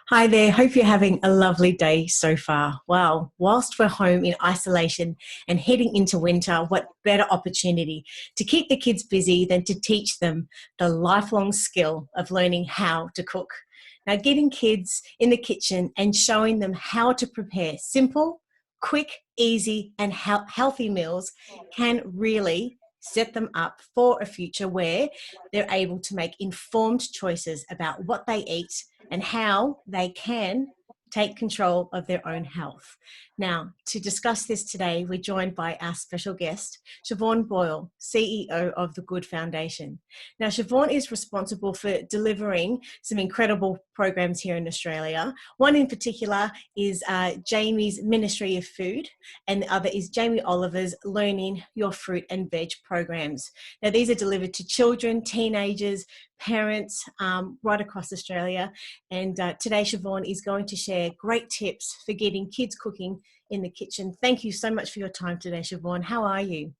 Hi there. Hope you're having a lovely day so far. Well, whilst we're home in isolation and heading into winter, what better opportunity to keep the kids busy than to teach them the lifelong skill of learning how to cook. Now, getting kids in the kitchen and showing them how to prepare simple, quick, easy, and healthy meals can really set them up for a future where they're able to make informed choices about what they eat and how they can take control of their own health. Now, to discuss this today, we're joined by our special guest, Siobhan Boyle, CEO of the Good Foundation. Now, Siobhan is responsible for delivering some incredible programs here in Australia. One in particular is Jamie's Ministry of Food, and the other is Jamie Oliver's Learning Your Fruit and Veg programs. Now, these are delivered to children, teenagers, parents right across Australia. And today, Siobhan is going to share great tips for getting kids cooking in the kitchen. Thank you so much for your time today, Siobhan. How are you?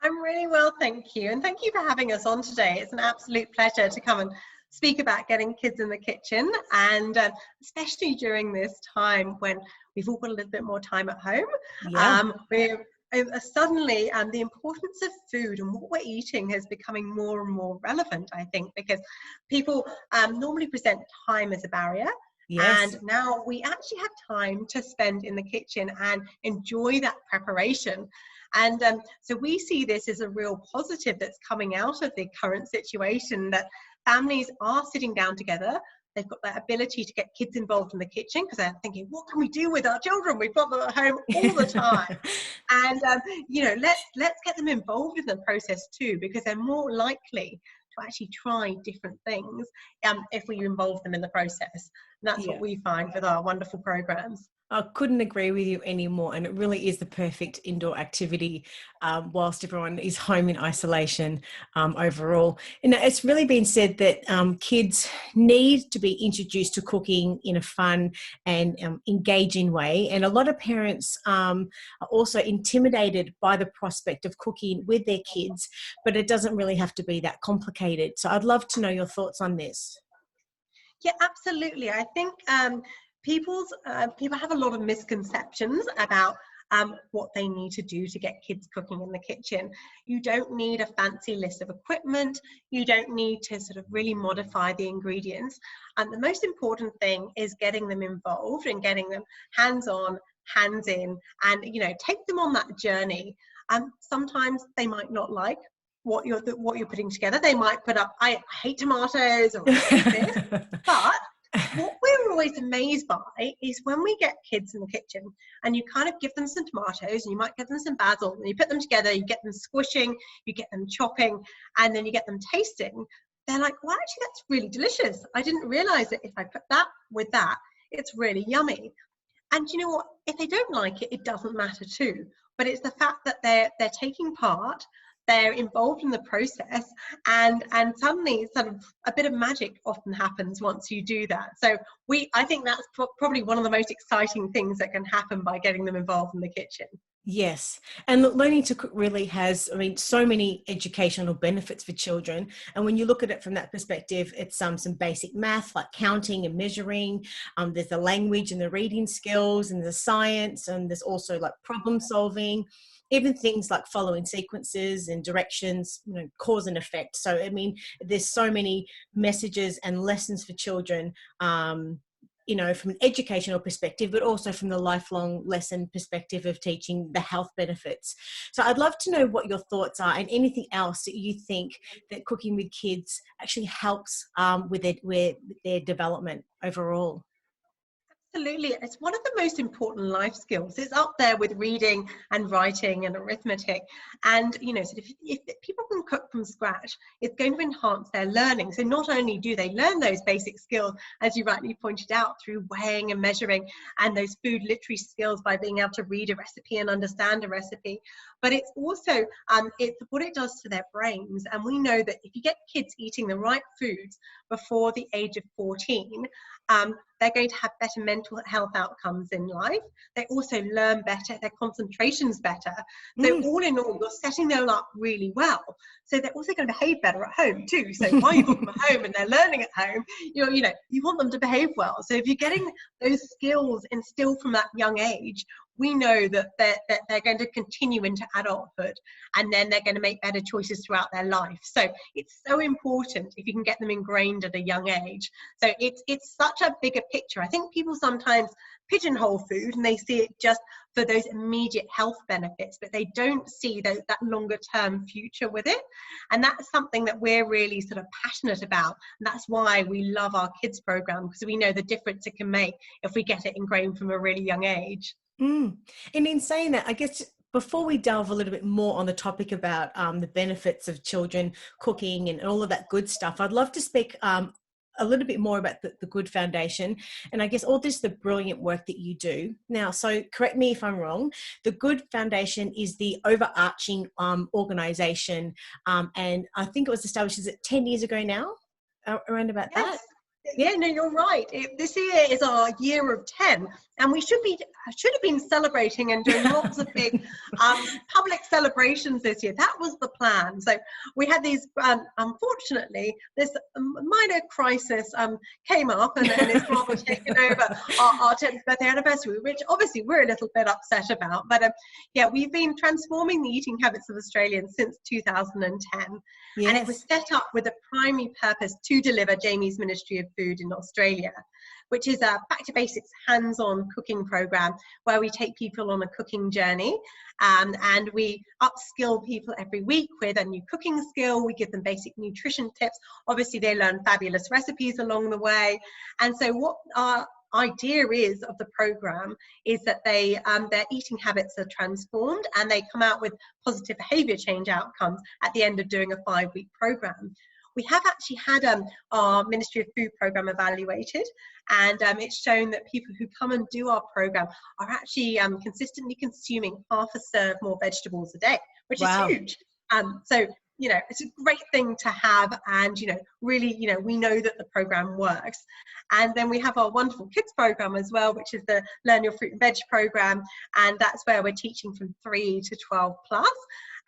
I'm really well, thank you. And thank you for having us on today. It's an absolute pleasure to come and speak about getting kids in the kitchen, and especially during this time when we've all got a little bit more time at home. Yeah. Suddenly the importance of food and what we're eating is becoming more and more relevant, I think, because people normally present time as a barrier. Yes. And now we actually have time to spend in the kitchen and enjoy that preparation. And so we see this as a real positive that's coming out of the current situation, that families are sitting down together. They've got that ability to get kids involved in the kitchen because they're thinking, what can we do with our children? We've got them at home all the time. And, let's get them involved in the process too, because they're more likely to actually try different things if we involve them in the process. And that's what we find with our wonderful programs. I couldn't agree with you anymore. And it really is the perfect indoor activity whilst everyone is home in isolation overall. And it's really been said that kids need to be introduced to cooking in a fun and engaging way. And a lot of parents are also intimidated by the prospect of cooking with their kids, but it doesn't really have to be that complicated. So I'd love to know your thoughts on this. Yeah, absolutely. I think people have a lot of misconceptions about what they need to do to get kids cooking in the kitchen. You don't need a fancy list of equipment. You don't need to sort of really modify the ingredients. And the most important thing is getting them involved and getting them hands-on, hands-in, and take them on that journey. Sometimes they might not like what you're putting together. They might put up, I hate tomatoes, or I hate this. But what we're always amazed by is when we get kids in the kitchen and you kind of give them some tomatoes and you might give them some basil and you put them together, you get them squishing, you get them chopping, and then you get them tasting. They're like, well, actually, that's really delicious. I didn't realize that if I put that with that, it's really yummy. And you know what? If they don't like it, it doesn't matter too. But it's the fact that they're taking part, they're involved in the process, and suddenly sort of a bit of magic often happens once you do that. So I think that's probably one of the most exciting things that can happen by getting them involved in the kitchen. Yes. And look, learning to cook really has, so many educational benefits for children. And when you look at it from that perspective, it's some basic math like counting and measuring. There's the language and the reading skills, and the science, and there's also like problem solving, even things like following sequences and directions, cause and effect. So, there's so many messages and lessons for children, from an educational perspective, but also from the lifelong lesson perspective of teaching the health benefits. So I'd love to know what your thoughts are and anything else that you think that cooking with kids actually helps with their development overall. Absolutely. It's one of the most important life skills. It's up there with reading and writing and arithmetic. And, so if people can cook from scratch, it's going to enhance their learning. So not only do they learn those basic skills, as you rightly pointed out, through weighing and measuring, and those food literacy skills by being able to read a recipe and understand a recipe, but it's also it's what it does to their brains. And we know that if you get kids eating the right foods before the age of 14, they're going to have better mental health outcomes in life. They also learn better, their concentration's better. So all in all, you're setting them up really well. So they're also going to behave better at home too. So while you've got them at home and they're learning at home, you want them to behave well. So if you're getting those skills instilled from that young age, we know that they're going to continue into adulthood, and then they're going to make better choices throughout their life. So it's so important if you can get them ingrained at a young age. So it's such a bigger picture. I think people sometimes pigeonhole food and they see it just for those immediate health benefits, but they don't see that longer term future with it. And that's something that we're really sort of passionate about. And that's why we love our kids program, because we know the difference it can make if we get it ingrained from a really young age. And in saying that, I guess before we delve a little bit more on the topic about the benefits of children cooking and all of that good stuff, I'd love to speak a little bit more about the Good Foundation, and I guess all this, the brilliant work that you do. Now, so correct me if I'm wrong, the Good Foundation is the overarching organisation, and I think it was established, is it 10 years ago now? Around about Yes. that? Yeah, no, you're right. This year is our year of 10, and we should have been celebrating and doing lots of big public celebrations this year. That was the plan. So we had these, unfortunately, this minor crisis came up, and it's rather taken over our 10th birthday anniversary, which obviously we're a little bit upset about. But yeah, we've been transforming the eating habits of Australians since 2010. Yes. And it was set up with a primary purpose to deliver Jamie's Ministry of Food in Australia, which is a back to basics hands-on cooking program where we take people on a cooking journey, and we upskill people every week with a new cooking skill. We give them basic nutrition tips. Obviously, they learn fabulous recipes along the way. And so what our idea is of the program is that their eating habits are transformed and they come out with positive behavior change outcomes at the end of doing a 5-week program. We have actually had our Ministry of Food program evaluated, and it's shown that people who come and do our program are actually consistently consuming half a serve more vegetables a day, which is huge. So it's a great thing to have, and really we know that the program works. And then we have our wonderful kids program as well, which is the Learn Your Fruit and Veg program, and that's where we're teaching from 3 to 12 plus.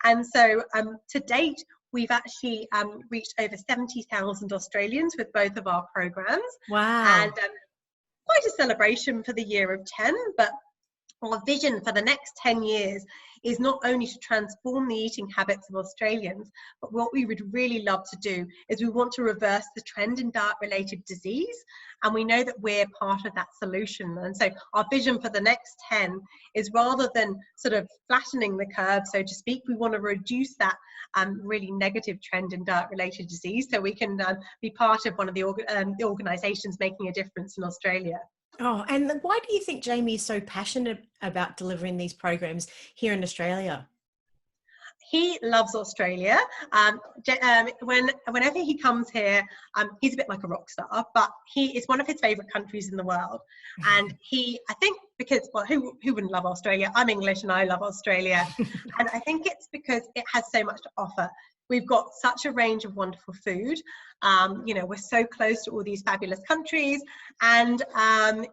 And so to date, we've actually reached over 70,000 Australians with both of our programs. Wow. And quite a celebration for the year of 10, but our vision for the next 10 years is not only to transform the eating habits of Australians, but what we would really love to do is we want to reverse the trend in diet-related disease, and we know that we're part of that solution. And so our vision for the next 10 is, rather than sort of flattening the curve, so to speak, we want to reduce that really negative trend in diet-related disease, so we can be part of one of the organisations making a difference in Australia. Oh, and why do you think Jamie is so passionate about delivering these programs here in Australia? He loves Australia. Whenever he comes here, he's a bit like a rock star, but it's one of his favourite countries in the world. And I think because, well, who wouldn't love Australia? I'm English and I love Australia. And I think it's because it has so much to offer. We've got such a range of wonderful food. We're so close to all these fabulous countries, and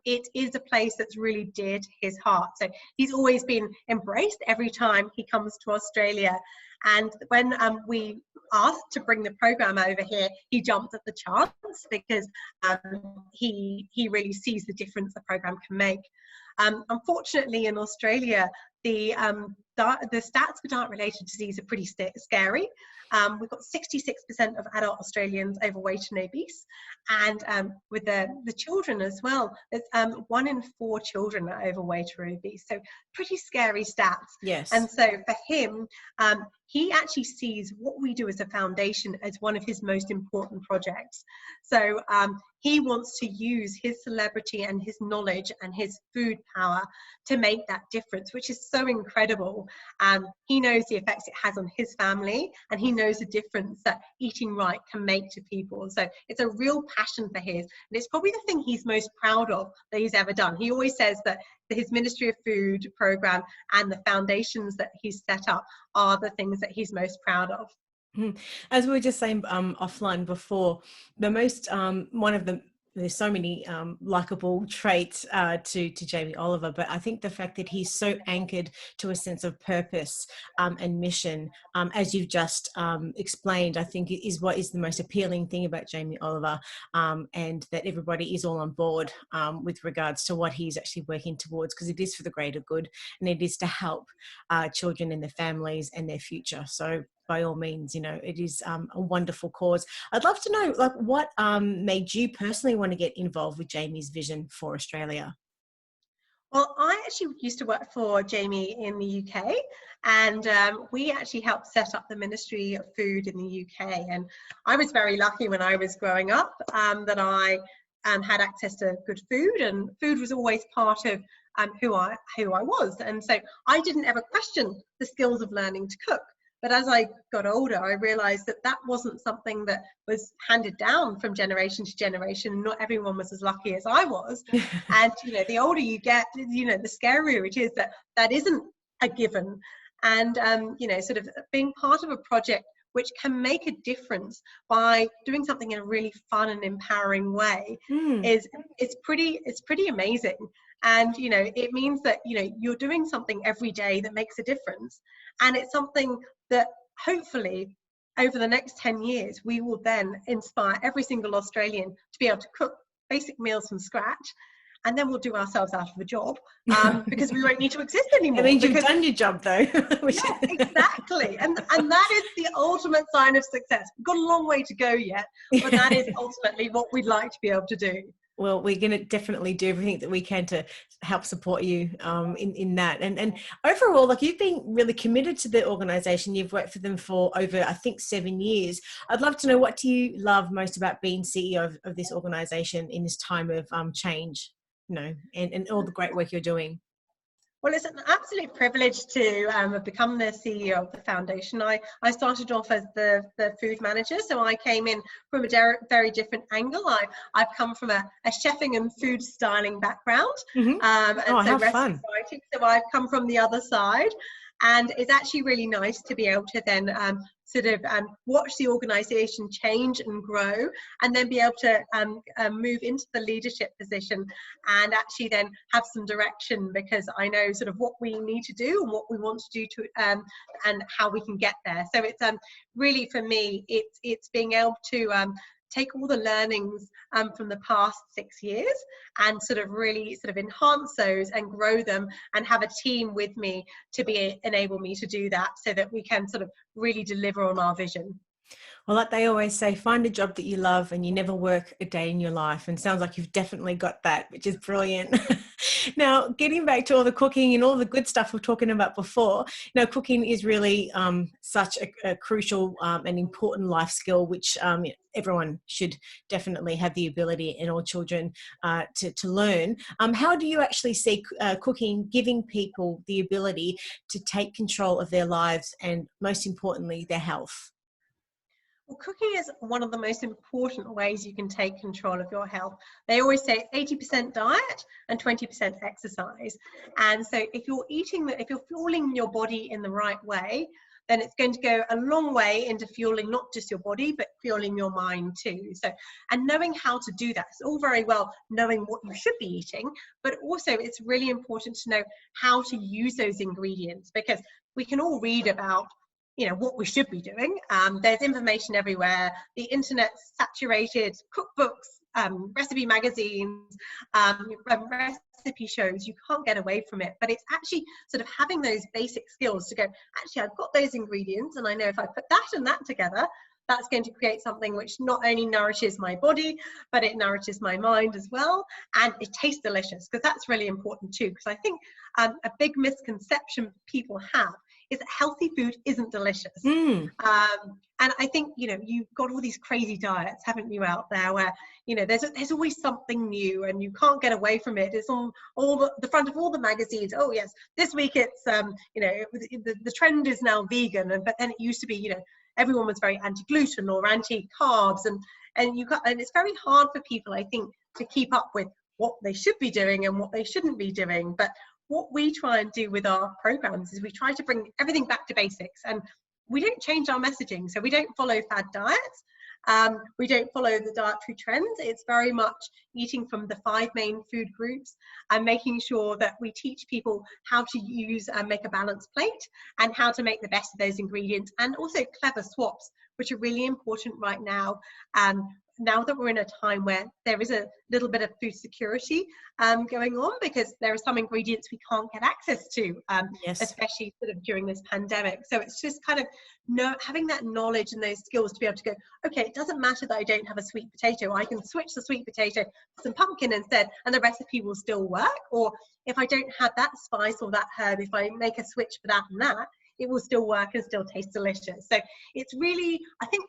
it is a place that's really dear to his heart. So he's always been embraced every time he comes to Australia. And when we asked to bring the program over here, he jumped at the chance, because he really sees the difference the program can make. Unfortunately, in Australia, the stats for diet-related disease are pretty scary. We've got 66% of adult Australians overweight and obese, and with the children as well, there's 1 in 4 children are overweight or obese. So pretty scary stats. Yes. And so for him, he actually sees what we do as a foundation as one of his most important projects. So he wants to use his celebrity and his knowledge and his food power to make that difference, which is so incredible. He knows the effects it has on his family, and he knows the difference that eating right can make to people. So it's a real passion for his, and it's probably the thing he's most proud of that he's ever done. He always says that his Ministry of Food program and the foundations that he's set up are the things that he's most proud of. As we were just saying offline before, the most one of the there's so many likable traits to Jamie Oliver, but I think the fact that he's so anchored to a sense of purpose and mission, as you've just explained, I think is what is the most appealing thing about Jamie Oliver, and that everybody is all on board with regards to what he's actually working towards, because it is for the greater good and it is to help children and their families and their future. So by all means, it is a wonderful cause. I'd love to know, like, what made you personally want to get involved with Jamie's vision for Australia? Well, I actually used to work for Jamie in the UK, and we actually helped set up the Ministry of Food in the UK. And I was very lucky when I was growing up that I had access to good food, and food was always part of who I was. And so I didn't ever question the skills of learning to cook. But as I got older, I realized that that wasn't something that was handed down from generation to generation. Not everyone was as lucky as I was. And, the older you get, the scarier it is that that isn't a given. And, sort of being part of a project which can make a difference by doing something in a really fun and empowering way it's pretty amazing. And it means that you're doing something every day that makes a difference, and it's something that hopefully over the next 10 years we will then inspire every single Australian to be able to cook basic meals from scratch, and then we'll do ourselves out of a job because we won't need to exist anymore. It means you've done your job, though. Yeah, exactly. And that is the ultimate sign of success. We've got a long way to go yet, but that is ultimately what we'd like to be able to do. Well, we're going to definitely do everything that we can to help support you in that. And overall, like, you've been really committed to the organisation. You've worked for them for over, I think, 7 years. I'd love to know, what do you love most about being CEO of this organisation in this time of change, and all the great work you're doing? Well, it's an absolute privilege to have become the CEO of the foundation. I started off as the food manager, so I came in from a very different angle. I've come from a chefing and food styling background, and so recipe writing. So I've come from the other side, and it's actually really nice to be able to then watch the organisation change and grow, and then be able to move into the leadership position and actually then have some direction, because I know sort of what we need to do and what we want to do and how we can get there. So it's really, for me, it's being able to take all the learnings from the past 6 years and really enhance those and grow them, and have a team with me to enable me to do that, so that we can really deliver on our vision. Well, like they always say, find a job that you love and you never work a day in your life. And sounds like you've definitely got that, which is brilliant. Now, getting back to all the cooking and all the good stuff we were talking about before, cooking is really such a crucial and important life skill, which everyone should definitely have the ability, and all children to learn. How do you actually see cooking giving people the ability to take control of their lives and, most importantly, their health? Well, cooking is one of the most important ways you can take control of your health. They always say 80% diet and 20% exercise. And so if you're fueling your body in the right way, then it's going to go a long way into fueling not just your body, but fueling your mind too. So, and knowing how to do that. It's all very well knowing what you should be eating, but also it's really important to know how to use those ingredients, because we can all read about what we should be doing. There's information everywhere. The internet's saturated. Cookbooks, recipe magazines, recipe shows. You can't get away from it. But it's actually having those basic skills to go, actually, I've got those ingredients, and I know if I put that and that together, that's going to create something which not only nourishes my body, but it nourishes my mind as well. And it tastes delicious, because that's really important too. Because I think a big misconception people have is that healthy food isn't delicious. And I think, you've got all these crazy diets, haven't you, out there, where, there's always something new and you can't get away from it. It's on all the front of all the magazines. Oh yes, this week it's, the trend is now vegan. But then it used to be, everyone was very anti-gluten or anti-carbs. And it's very hard for people, I think, to keep up with what they should be doing and what they shouldn't be doing. But what we try and do with our programs is we try to bring everything back to basics, and we don't change our messaging. So we don't follow fad diets. We don't follow the dietary trends. It's very much eating from the 5 main food groups and making sure that we teach people how to use and make a balanced plate and how to make the best of those ingredients, and also clever swaps, which are really important right now. Now that we're in a time where there is a little bit of food security going on, because there are some ingredients we can't get access to, Yes. especially sort of during this pandemic. So it's just kind of having that knowledge and those skills to be able to go, okay, it doesn't matter that I don't have a sweet potato, I can switch the sweet potato for some pumpkin instead and the recipe will still work. Or if I don't have that spice or that herb, if I make a switch for that and that, it will still work and still taste delicious. So it's really, I think,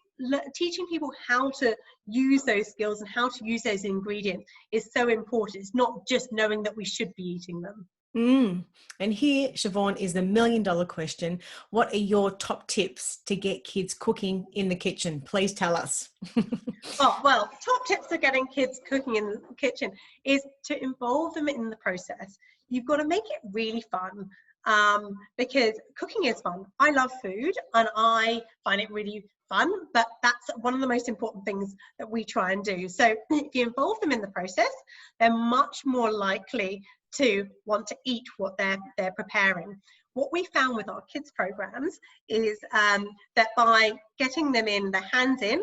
teaching people how to use those skills and how to use those ingredients is so important. It's not just knowing that we should be eating them. And here, Siobhan, is the $1 million question. What are your top tips to get kids cooking in the kitchen? Please tell us. Oh, well, top tips for getting kids cooking in the kitchen is to involve them in the process. You've got to make it really fun, because cooking is fun. I love food and I find it really fun, but that's one of the most important things that we try and do. So if you involve them in the process, they're much more likely to want to eat what they're preparing. What we found with our kids programs is that by getting them in, their hands in,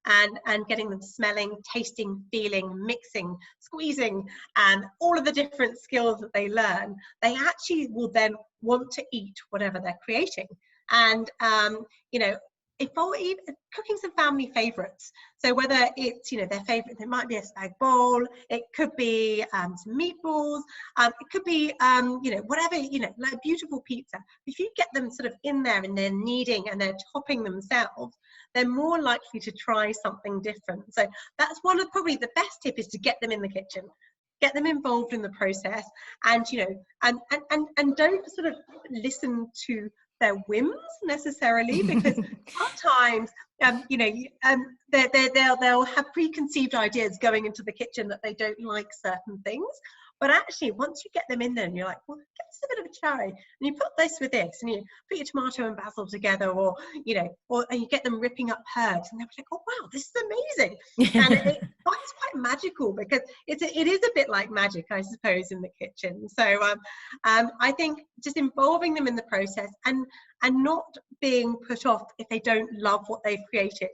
and getting them smelling, tasting, feeling, mixing, squeezing, and all of the different skills that they learn, they actually will then want to eat whatever they're creating. And you know, if cooking some family favorites, so whether it's, you know, their favorite, it might be a spag bowl, it could be some meatballs, it could be you know, whatever, you know, like a beautiful pizza. If you get them sort of in there and they're kneading and they're topping themselves, they're more likely to try something different. So that's one of probably the best tip, is to get them in the kitchen, get them involved in the process, and you know, and don't sort of listen to their whims necessarily, because sometimes you know, they'll have preconceived ideas going into the kitchen that they don't like certain things. But actually, once you get them in there and you're like, well, give us a bit of a try, and you put this with this, and you put your tomato and basil together, or you know, and you get them ripping up herbs, and they're like, oh wow, this is amazing. And it's quite magical, because it is a bit like magic, I suppose, in the kitchen. So I think just involving them in the process, and not being put off if they don't love what they've created.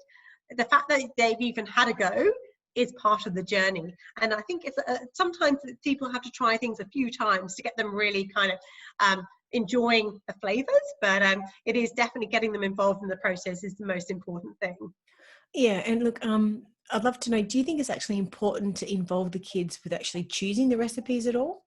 The fact that they've even had a go is part of the journey. And I think it's sometimes people have to try things a few times to get them really kind of enjoying the flavors, but it is definitely getting them involved in the process is the most important thing. Yeah, and look, I'd love to know, do you think it's actually important to involve the kids with actually choosing the recipes at all?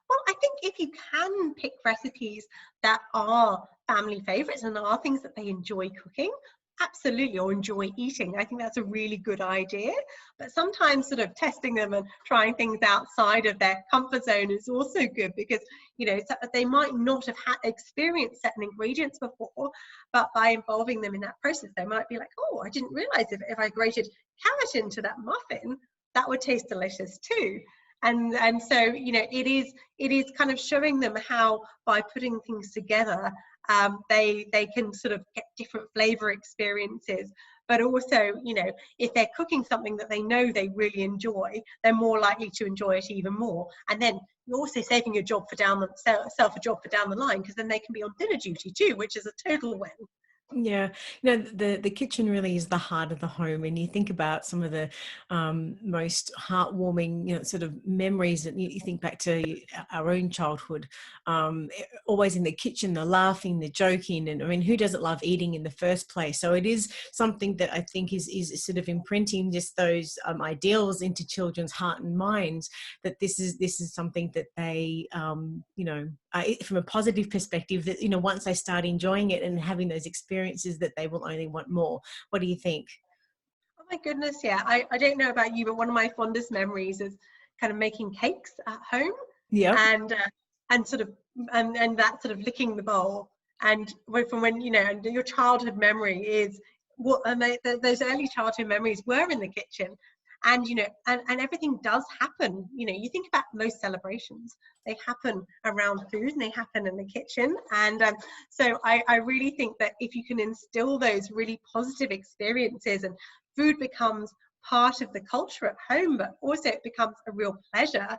Well, I think if you can pick recipes that are family favorites and are things that they enjoy cooking, absolutely, or enjoy eating, I think that's a really good idea. But sometimes sort of testing them and trying things outside of their comfort zone is also good, because you know, they might not have had experienced certain ingredients before, but by involving them in that process, they might be like, oh, I didn't realize if I grated carrot into that muffin, that would taste delicious too. And so, you know, it is kind of showing them how, by putting things together, they can sort of get different flavor experiences. But also, you know, if they're cooking something that they know they really enjoy, they're more likely to enjoy it even more. And then you're also saving your job for yourself a job for down the line, because then they can be on dinner duty too, which is a total win. Yeah, you know, the kitchen really is the heart of the home, and you think about some of the most heartwarming, you know, sort of memories that you think back to our own childhood. Always in the kitchen, the laughing, the joking, and I mean, who doesn't love eating in the first place? So it is something that I think is sort of imprinting just those ideals into children's heart and minds. That this is something that they, you know, from a positive perspective, that, you know, once they start enjoying it and having those experiences, that they will only want more. What do you think? Oh my goodness, yeah. I don't know about you, but one of my fondest memories is kind of making cakes at home, Yep. and sort of and that sort of licking the bowl, and from when, you know, and your childhood memory is what, and those early childhood memories were in the kitchen. And you know, and everything does happen. You know, you think about most celebrations, they happen around food and they happen in the kitchen. And so I really think that if you can instill those really positive experiences and food becomes part of the culture at home, but also it becomes a real pleasure.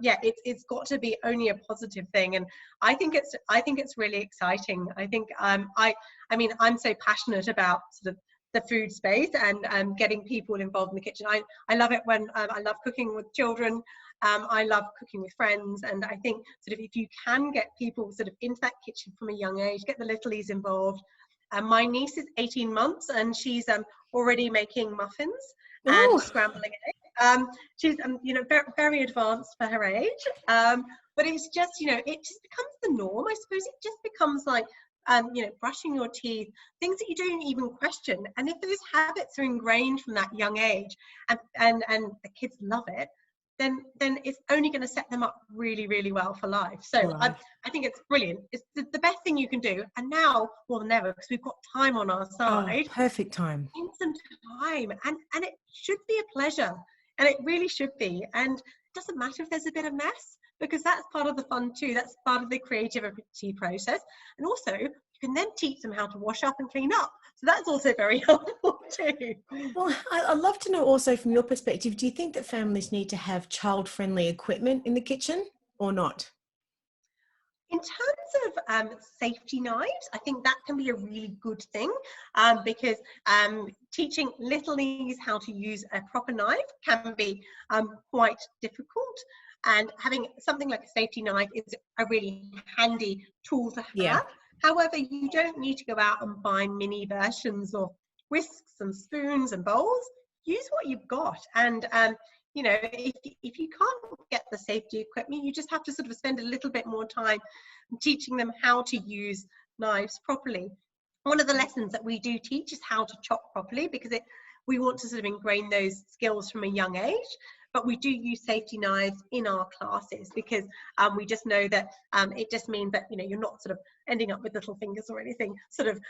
Yeah, it's got to be only a positive thing, and I think it's really exciting. I think I mean, I'm so passionate about sort of the food space and getting people involved in the kitchen. I love it when I love cooking with children. I love cooking with friends, and I think sort of if you can get people sort of into that kitchen from a young age, get the littlies involved. My niece is 18 months and she's already making muffins and Oh, scrambling eggs. She's you know, very, very advanced for her age, but it's just, you know, it just becomes the norm. I suppose it just becomes like you know, brushing your teeth, things that you don't even question. And if those habits are ingrained from that young age, and the kids love it, then it's only going to set them up really, really well for life. So I think it's brilliant. It's the best thing you can do. And now more than ever, because we've got time on our oh, side, perfect time. spend some time, and it should be a pleasure, and it really should be. And it doesn't matter if there's a bit of mess, because that's part of the fun too. That's part of the creativity process. And also you can then teach them how to wash up and clean up, so that's also very helpful too. Well, I'd love to know also from your perspective, do you think that families need to have child-friendly equipment in the kitchen or not? In terms of safety knives, I think that can be a really good thing, because teaching littlies how to use a proper knife can be quite difficult. And having something like a safety knife is a really handy tool to Yeah. have. However, you don't need to go out and buy mini versions of whisks and spoons and bowls. Use what you've got. And you know, if you can't get the safety equipment, you just have to sort of spend a little bit more time teaching them how to use knives properly. One of the lessons that we do teach is how to chop properly, because we want to sort of ingrain those skills from a young age. But we do use safety knives in our classes, because we just know that it just means that, you know, you're not sort of ending up with little fingers or anything sort of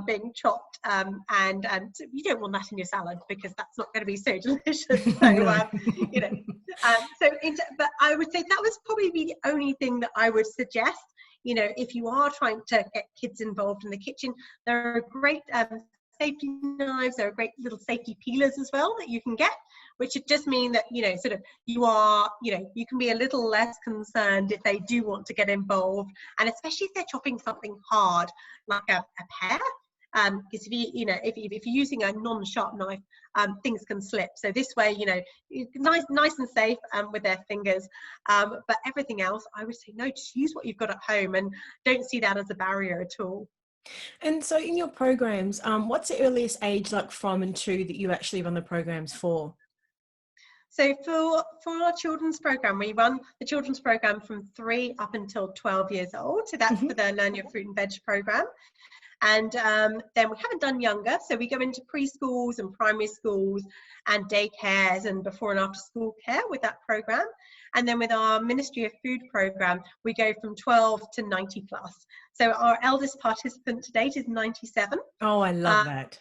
being chopped, and so you don't want that in your salad, because that's not going to be so delicious. So No. you know, but I would say that was probably the only thing that I would suggest. You know, if you are trying to get kids involved in the kitchen, there are great safety knives. There are great little safety peelers as well that you can get, which would just mean that, you know, sort of you are, you know, you can be a little less concerned if they do want to get involved, and especially if they're chopping something hard like a pear. Because if you're using a non-sharp knife, things can slip. So this way, you know, nice and safe with their fingers. But everything else, I would say no, just use what you've got at home, and don't see that as a barrier at all. And so in your programs, what's the earliest age, like from and to, that you actually run the programs for? So for our children's program, we run the children's program from 3 up until 12 years old. So that's for the Learn Your Fruit and Veg program. And then we haven't done younger, so we go into preschools and primary schools and daycares and before and after school care with that program. And then with our Ministry of Food program, we go from 12 to 90 plus. So our eldest participant to date is 97. Oh, I love that.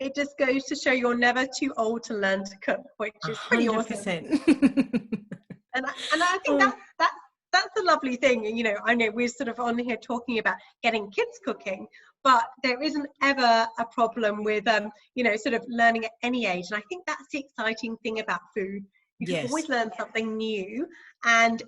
It just goes to show you're never too old to learn to cook, which is pretty awesome. 100%. And I think that's a lovely thing. You know, I know we're sort of on here talking about getting kids cooking, but there isn't ever a problem with you know, sort of learning at any age. And I think that's the exciting thing about food. You can Yes. always learn something new, and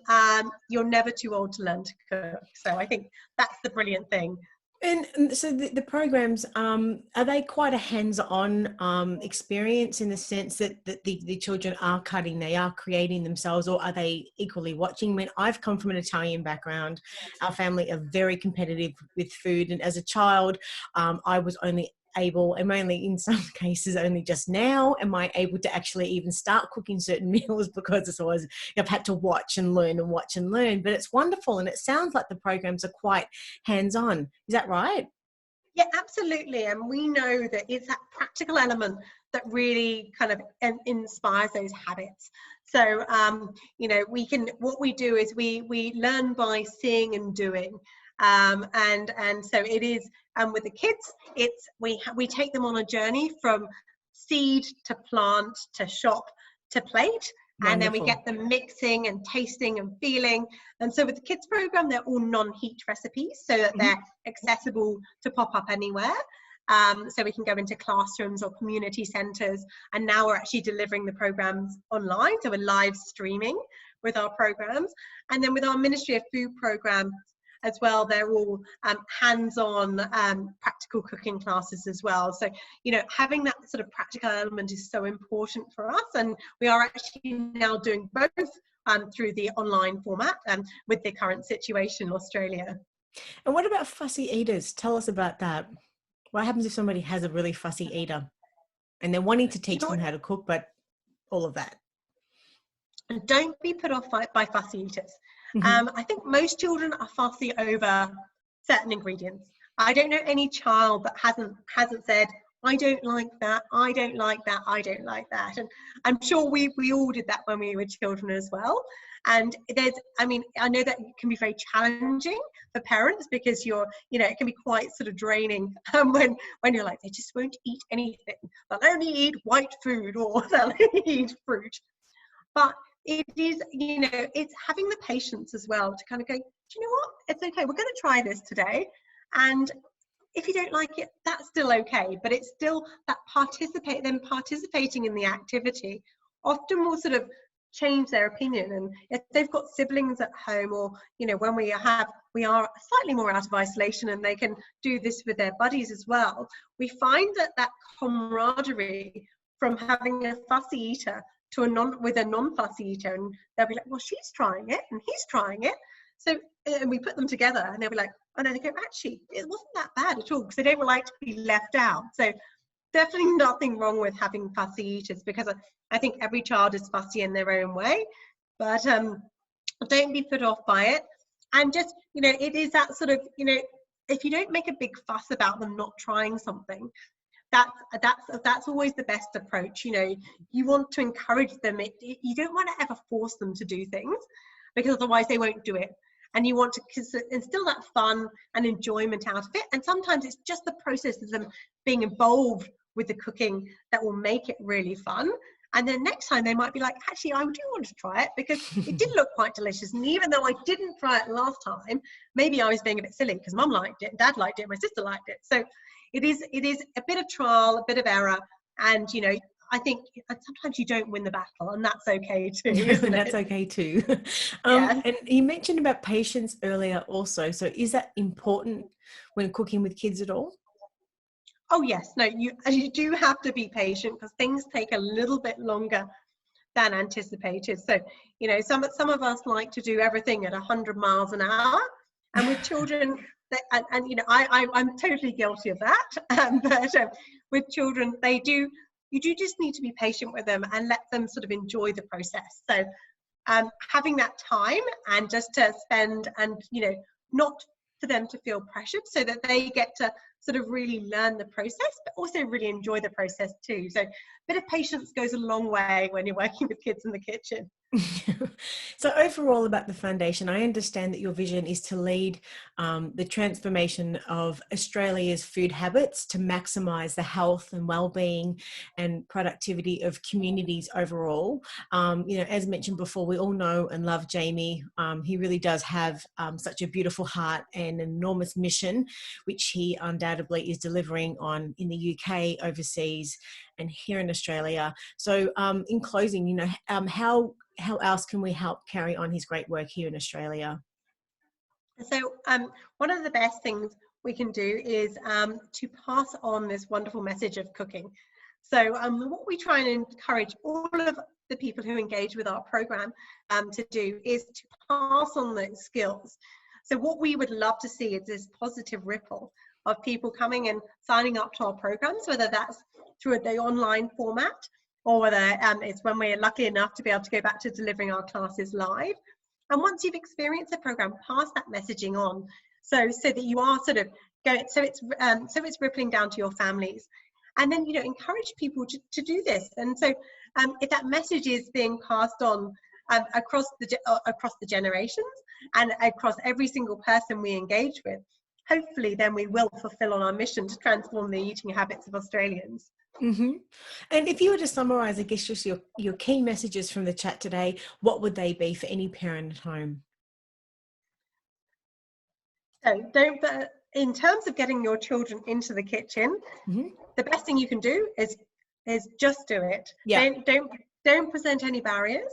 you're never too old to learn to cook. So I think that's the brilliant thing. And so the programs, are they quite a hands-on experience in the sense that the children are cutting, they are creating themselves, or are they equally watching? I mean, I've come from an Italian background. Our family are very competitive with food. And as a child, I was only able, and only in some cases only just now am I able to actually even start cooking certain meals, because it's always, I've had to watch and learn and watch and learn. But it's wonderful, and it sounds like the programs are quite hands-on. Is that right? Yeah, absolutely. And we know that it's that practical element that really kind of inspires those habits. So, you know, what we do is we learn by seeing and doing. And so it is, with the kids, it's, we take them on a journey from seed to plant to shop to plate. And then we Wonderful. get them mixing and tasting and feeling. And so with the kids program, they're all non-heat recipes, so that they're accessible to pop up anywhere. so we can go into classrooms or community centres. And now we're actually delivering the programmes online, so we're live streaming with our programmes. And then with our Ministry of Food programme as well, they're all hands-on practical cooking classes as well. So, you know, having that sort of practical element is so important for us, and we are actually now doing both through the online format with the current situation in Australia. And what about fussy eaters? Tell us about that. What happens if somebody has a really fussy eater and they're wanting to teach them how to cook, but all of that? And don't be put off by fussy eaters. Mm-hmm. I think most children are fussy over certain ingredients. I don't know any child that hasn't said, I don't like that, I don't like that, I don't like that. And I'm sure we all did that when we were children as well. And I know that it can be very challenging for parents, because it can be quite sort of draining when you're like, they just won't eat anything. They'll only eat white food, or they'll only eat fruit. But it is, it's having the patience as well to kind of go, do you know what? It's okay. We're going to try this today. And if you don't like it, that's still okay. But it's still that participating in the activity often will sort of change their opinion. And if they've got siblings at home, or, when we are slightly more out of isolation and they can do this with their buddies as well, we find that camaraderie from having a fussy eater with a non-fussy eater, and they'll be like, well, she's trying it and he's trying it. So, and we put them together and they'll be like, oh no, they go, actually, it wasn't that bad at all, because they don't like to be left out. So definitely nothing wrong with having fussy eaters, because I think every child is fussy in their own way, but don't be put off by it. And just, it is that sort of, if you don't make a big fuss about them not trying something, that's always the best approach. You want to encourage them. You don't want to ever force them to do things, because otherwise they won't do it. And you want to instill that fun and enjoyment out of it. And sometimes it's just the process of them being involved with the cooking that will make it really fun. And then next time they might be like, actually, I do want to try it, because it did look quite delicious. And even though I didn't try it last time, maybe I was being a bit silly, because mum liked it, dad liked it, my sister liked it. So it is a bit of trial, a bit of error. And, I think sometimes you don't win the battle, and that's okay too, isn't That's it? okay too. Yeah. And you mentioned about patience earlier also. So is that important when cooking with kids at all? Oh yes, no, you do have to be patient, because things take a little bit longer than anticipated. So, some of us like to do everything at 100 miles an hour, and with children, I'm totally guilty of that. But with children, you do just need to be patient with them and let them sort of enjoy the process. So, having that time and just to spend, and not for them to feel pressured, so that they get to sort of really learn the process, but also really enjoy the process too. So a bit of patience goes a long way when you're working with kids in the kitchen. So overall, about the foundation, I understand that your vision is to lead the transformation of Australia's food habits to maximise the health and well-being and productivity of communities overall. As mentioned before, we all know and love Jamie. He really does have such a beautiful heart and an enormous mission, which he undoubtedly is delivering on in the UK, overseas, and here in Australia. So in closing, how else can we help carry on his great work here in Australia? So one of the best things we can do is to pass on this wonderful message of cooking. So what we try and encourage all of the people who engage with our program to do is to pass on those skills. So what we would love to see is this positive ripple of people coming and signing up to our programs, whether that's through the online format, or whether it's when we're lucky enough to be able to go back to delivering our classes live. And once you've experienced the program, pass that messaging on, so that you are sort of going, so it's rippling down to your families. And then encourage people to do this. And so if that message is being passed on across the generations and across every single person we engage with, hopefully then we will fulfill on our mission to transform the eating habits of Australians. Mm-hmm. And if you were to summarise, I guess, just your key messages from the chat today, what would they be for any parent at home? So in terms of getting your children into the kitchen, the best thing you can do is just do it. Yeah. Don't present any barriers.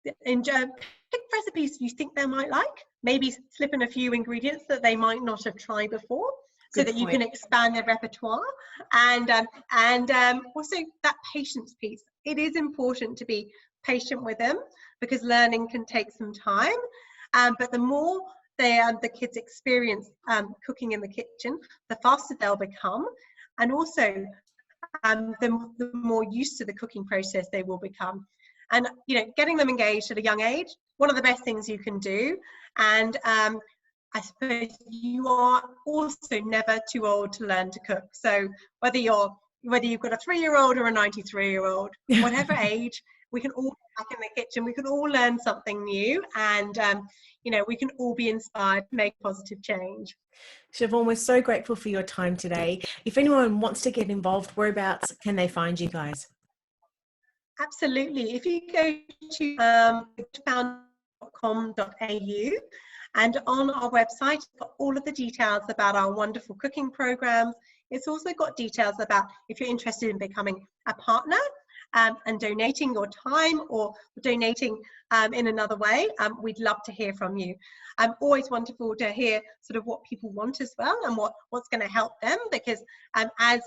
Pick recipes you think they might like. Maybe slip in a few ingredients that they might not have tried before, so that you can expand their repertoire. And also that patience piece. It is important to be patient with them, because learning can take some time. But the more the kids experience cooking in the kitchen, the faster they'll become, and also the more used to the cooking process they will become. And getting them engaged at a young age, one of the best things you can do. And I suppose you are also never too old to learn to cook. So whether you've got a 3-year-old or a 93-year-old, whatever age, we can all get back in the kitchen. We can all learn something new, and we can all be inspired to make positive change. Siobhan, we're so grateful for your time today. If anyone wants to get involved, whereabouts can they find you guys? Absolutely. If you go to found.com.au, and on our website, it's got all of the details about our wonderful cooking programs. It's also got details about if you're interested in becoming a partner and donating your time, or donating in another way. We'd love to hear from you. Always wonderful to hear sort of what people want as well, and what's going to help them, because as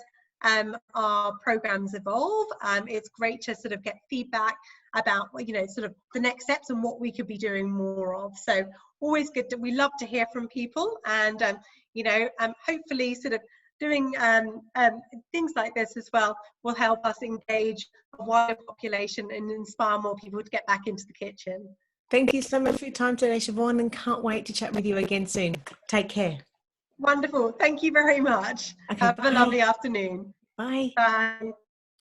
our programs evolve, it's great to sort of get feedback about sort of the next steps and what we could be doing more of. So always good. We love to hear from people, and hopefully sort of doing things like this as well will help us engage a wider population and inspire more people to get back into the kitchen. Thank you so much for your time today, Siobhan, and can't wait to chat with you again soon. Take care. Wonderful. Thank you very much. Okay, Have bye. a lovely afternoon. Bye. Bye.